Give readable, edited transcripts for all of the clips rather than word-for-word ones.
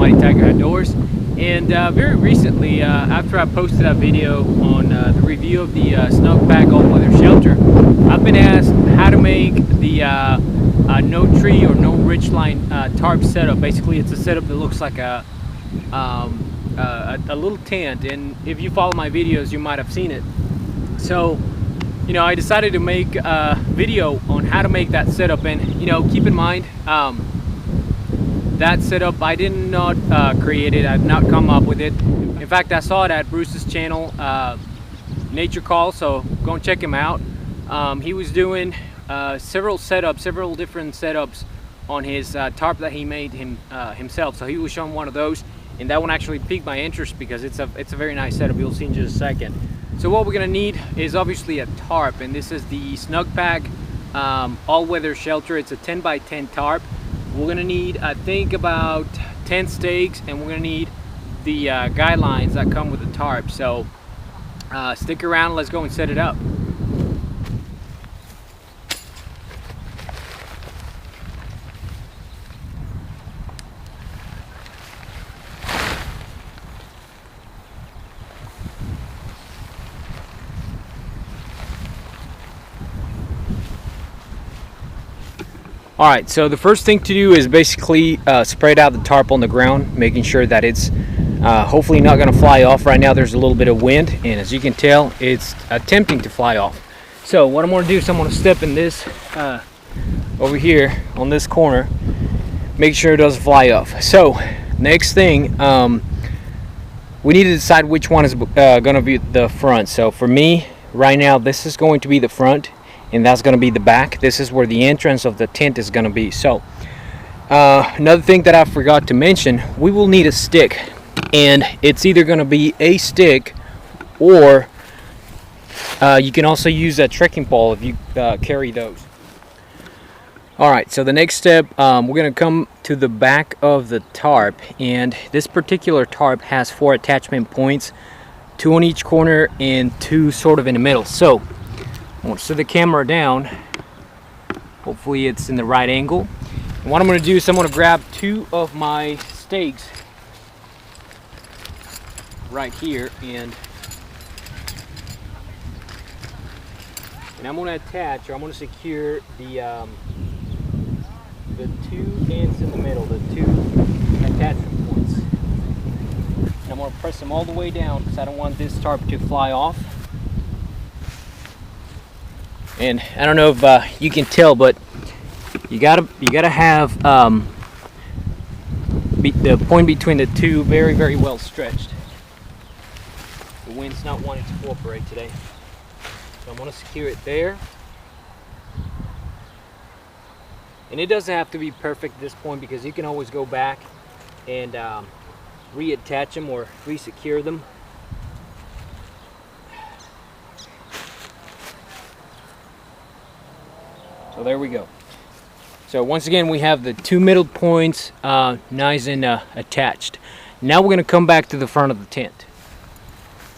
MuddyTigerOutdoors. And very recently, after I posted that video on the review of the Snug Pack all-weather shelter, I've been asked how to make the no tree or no ridgeline tarp setup. Basically, it's a setup that looks like a little tent, and if you follow my videos, you might have seen it. So, you know, I decided to make a video on how to make that setup, and you know, keep in mind, that setup I did not create it. I've not come up with it. In fact, I saw it at Bruce's channel, Nature Call, so go and check him out. He was doing several different setups on his tarp that he made himself. So he was showing one of those, and that one actually piqued my interest because it's a very nice setup. You'll see in just a second. So what we're gonna need is obviously a tarp, and this is the Snug Pack all-weather shelter. It's a 10 by 10 tarp. We're gonna need, I think, about 10 stakes, and we're gonna need the guidelines that come with the tarp. So stick around, let's go and set it up. Alright, so the first thing to do is basically spread out the tarp on the ground, making sure that it's hopefully not going to fly off. Right now there's a little bit of wind, and as you can tell, it's attempting to fly off. So what I'm going to do is I'm going to step in this over here on this corner, make sure it doesn't fly off. So next thing, we need to decide which one is going to be the front. So for me, right now, this is going to be the front, and that's going to be the back. This is where the entrance of the tent is going to be. So another thing that I forgot to mention, we will need a stick, and it's either going to be a stick, or you can also use a trekking pole if you carry those. Alright, so the next step, we're going to come to the back of the tarp, and this particular tarp has 4 attachment points, 2 on each corner and 2 sort of in the middle. So I'm going to set the camera down. Hopefully it's in the right angle. And what I'm going to do is I'm going to grab 2 of my stakes right here, and I'm going to attach, or I'm going to secure the 2 ends in the middle, the 2 attachment points. And I'm going to press them all the way down because I don't want this tarp to fly off. And I don't know if you can tell, but you gotta have the point between the 2 very, very well stretched. The wind's not wanting to cooperate today, so I'm gonna secure it there. And it doesn't have to be perfect at this point, because you can always go back and reattach them or re-secure them. So there we go. So once again, we have the 2 middle points nice and attached. Now we're going to come back to the front of the tent.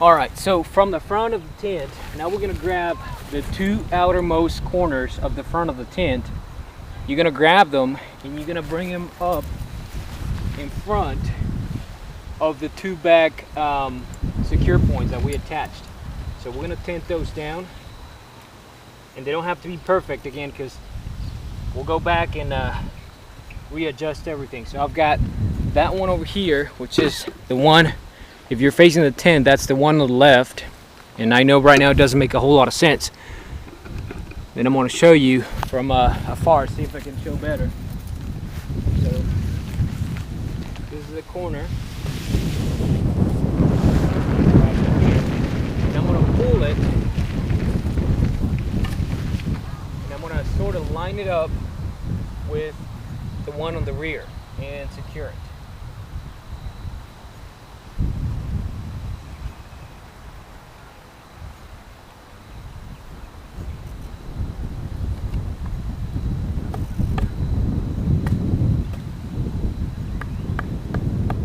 Alright, so from the front of the tent, now we're going to grab the 2 outermost corners of the front of the tent. You're going to grab them, and you're going to bring them up in front of the 2 back secure points that we attached. So we're going to tent those down. And they don't have to be perfect, again, because we'll go back and readjust everything. So I've got that one over here, which is the one, if you're facing the tent, that's the one on the left. And I know right now it doesn't make a whole lot of sense. Then I'm going to show you from afar, see if I can show better. So this is the corner. And I'm going to pull it. Sort of line it up with the one on the rear and secure it.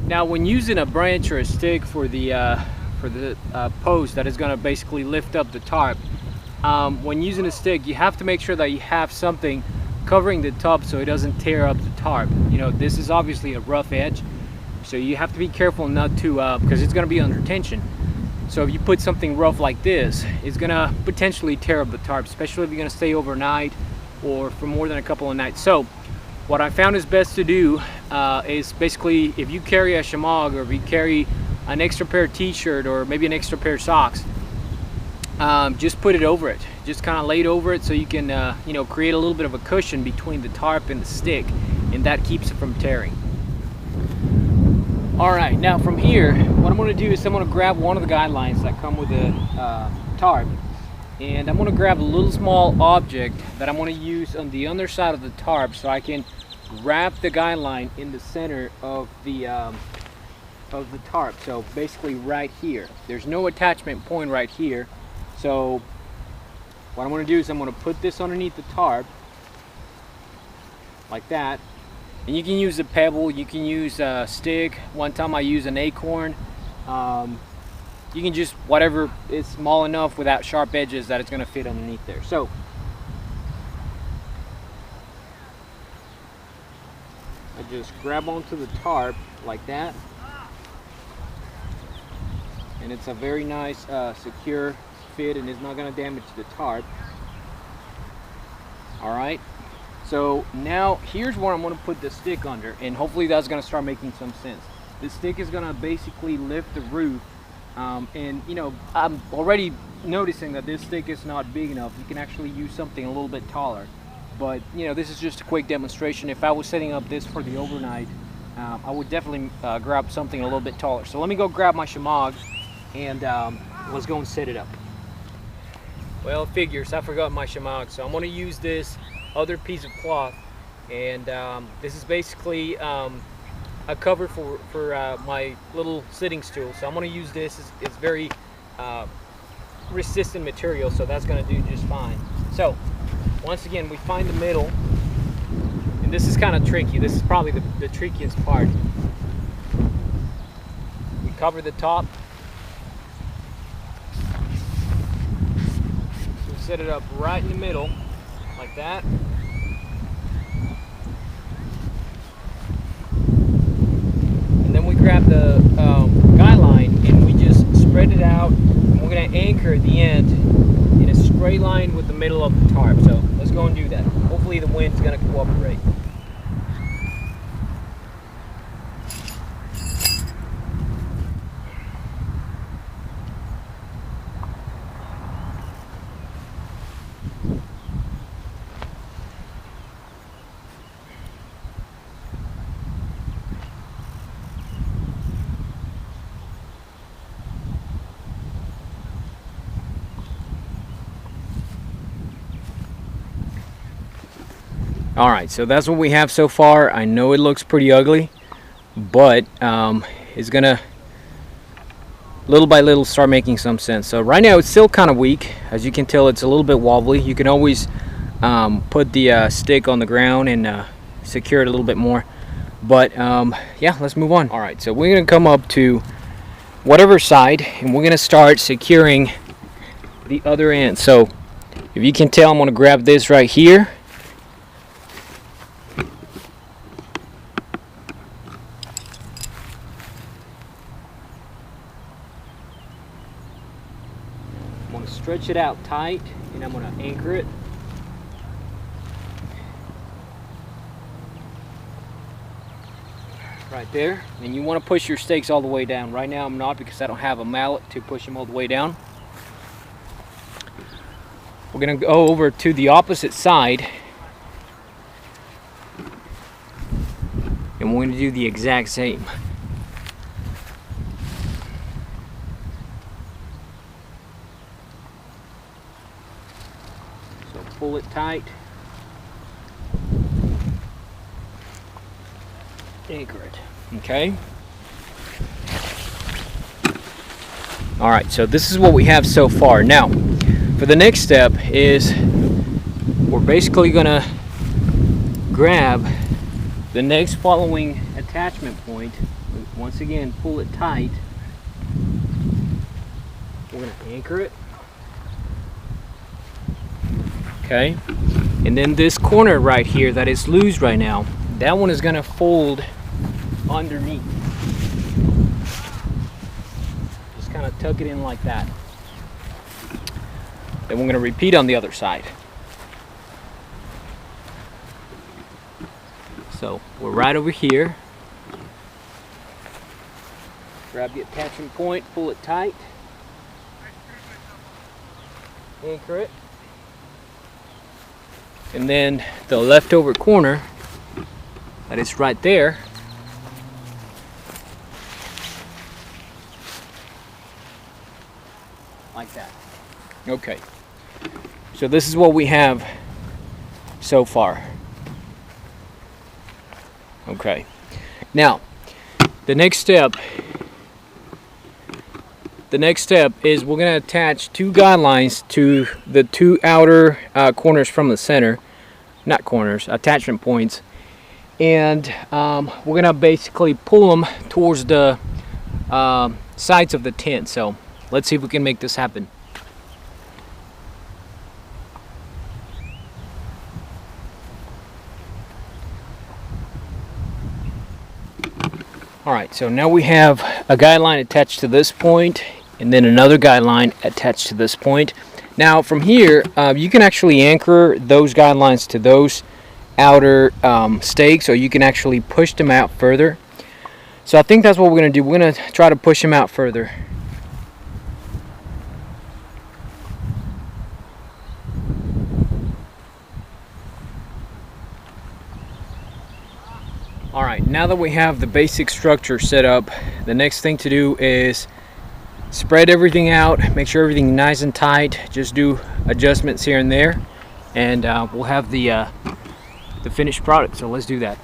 Now when using a branch or a stick for the post that is going to basically lift up the tarp, when using a stick, you have to make sure that you have something covering the top so it doesn't tear up the tarp. You know, this is obviously a rough edge, So you have to be careful not to, because it's going to be under tension. So if you put something rough like this, it's going to potentially tear up the tarp, especially if you're going to stay overnight or for more than a couple of nights. So what I found is best to do is basically, if you carry a shamag, or if you carry an extra pair of t-shirt or maybe an extra pair of socks, just put it over it. Just kind of lay it over it so you can you know, create a little bit of a cushion between the tarp and the stick, and that keeps it from tearing. Alright, now from here, what I'm going to do is I'm going to grab one of the guidelines that come with the tarp, and I'm going to grab a little small object that I'm going to use on the underside of the tarp so I can wrap the guideline in the center of the tarp. So basically right here. There's no attachment point right here. So what I'm going to do is I'm going to put this underneath the tarp like that. And you can use a pebble, you can use a stick. One time I used an acorn. You can just, whatever is small enough without sharp edges that it's going to fit underneath there. So I just grab onto the tarp like that. And it's a very nice secure fit, and it's not going to damage the tarp. Alright. So now here's where I'm going to put the stick under, and hopefully that's going to start making some sense. The stick is going to basically lift the roof, and you know, I'm already noticing that this stick is not big enough. You can actually use something a little bit taller, but you know, this is just a quick demonstration. If I was setting up this for the overnight, I would definitely grab something a little bit taller. So let me go grab my shamag, and let's go and set it up. Well, figures, I forgot my shamag, so I'm going to use this other piece of cloth, and this is basically a cover for my little sitting stool. So I'm going to use this. It's very resistant material, so that's going to do just fine. So once again, we find the middle, and this is kind of tricky. This is probably the trickiest part. We cover the top. So we set it up right in the middle like that. And then we grab the guideline and we just spread it out, and we're going to anchor at the end in a straight line with the middle of the tarp. So let's go and do that. Hopefully the wind's going to cooperate. Alright, so that's what we have so far. I know it looks pretty ugly, but it's gonna little by little start making some sense. So right now it's still kind of weak. As you can tell, it's a little bit wobbly. You can always put the stick on the ground and secure it a little bit more. But yeah, let's move on. Alright, so we're gonna come up to whatever side, and we're gonna start securing the other end. So if you can tell, I'm gonna grab this right here. I'm going to stretch it out tight, and I'm going to anchor it. Right there. And you want to push your stakes all the way down. Right now I'm not, because I don't have a mallet to push them all the way down. We're going to go over to the opposite side, and we're going to do the exact same. Pull it tight, anchor it. Okay. All right, so this is what we have so far. Now for the next step is we're basically gonna grab the next following attachment point. Once again, pull it tight. We're gonna anchor it. Okay, and then this corner right here that is loose right now, that one is going to fold underneath. kind of tuck it in like that. Then we're going to repeat on the other side. So we're right over here. Grab the attachment point, pull it tight. Anchor it. And then the leftover corner, that is right there, like that. Okay. So this is what we have so far. Okay. Now, the next step is we're going to attach two guidelines to the two outer corners from the center, not corners, attachment points, and we're going to basically pull them towards the sides of the tent. So let's see if we can make this happen. Alright, so now we have a guideline attached to this point and then another guideline attached to this point. Now from here, you can actually anchor those guidelines to those outer stakes, or you can actually push them out further. So I think that's what we're going to do. We're going to try to push them out further. Alright, now that we have the basic structure set up, the next thing to do is spread everything out, make sure everything's nice and tight, just do adjustments here and there, and we'll have the finished product. So let's do that.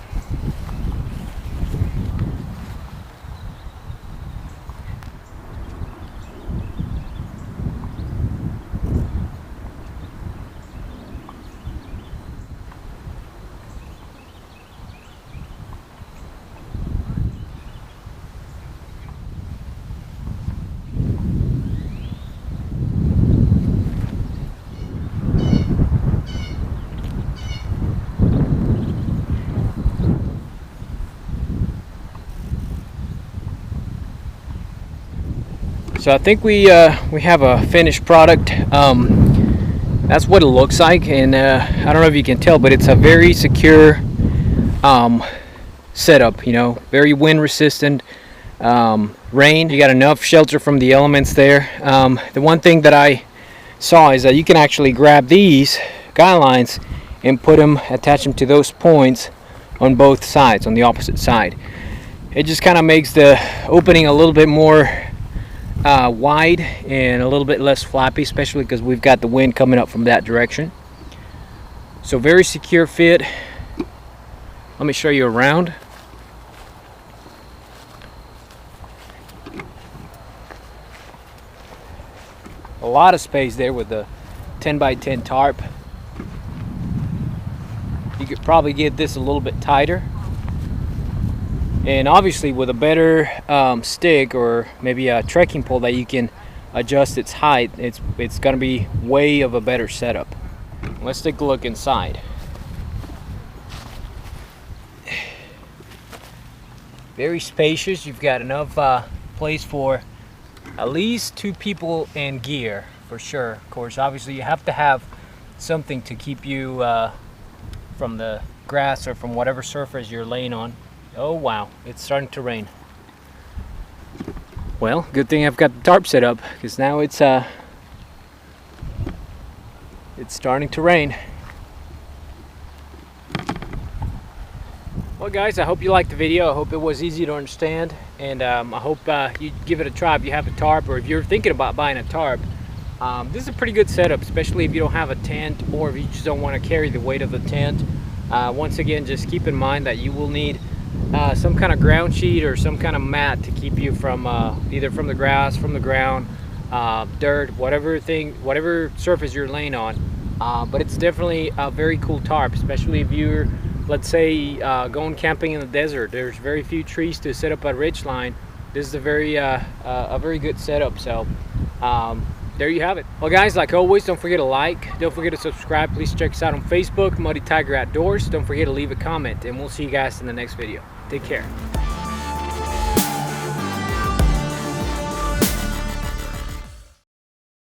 So I think we have a finished product. That's what it looks like, and I don't know if you can tell, but it's a very secure setup. You know, very wind resistant. Rain, you got enough shelter from the elements there. The one thing that I saw is that you can actually grab these guidelines and attach them to those points on both sides, on the opposite side. It just kind of makes the opening a little bit more wide and a little bit less flappy, especially because we've got the wind coming up from that direction. So very secure fit. Let me show you around. A lot of space there with the 10 by 10 tarp. You could probably get this a little bit tighter. And obviously with a better stick, or maybe a trekking pole that you can adjust its height, it's going to be way of a better setup. Let's take a look inside. Very spacious. You've got enough place for at least 2 people and gear for sure. Of course, obviously you have to have something to keep you from the grass or from whatever surface you're laying on. Oh wow, it's starting to rain. Well, good thing I've got the tarp set up, because now it's starting to rain. Well guys, I hope you liked the video. I hope it was easy to understand, and I hope you give it a try if you have a tarp, or if you're thinking about buying a tarp. This is a pretty good setup, especially if you don't have a tent, or if you just don't want to carry the weight of the tent. Once again, just keep in mind that you will need some kind of ground sheet or some kind of mat to keep you from either from the grass, from the ground, dirt, whatever surface you're laying on. But it's definitely a very cool tarp, especially if you're, let's say, going camping in the desert. There's very few trees to set up a ridge line. This is a very good setup. So there you have it. Well guys, like always, don't forget to like, don't forget to subscribe. Please check us out on Facebook, Muddy Tiger Outdoors. Don't forget to leave a comment, and we'll see you guys in the next video. Take care.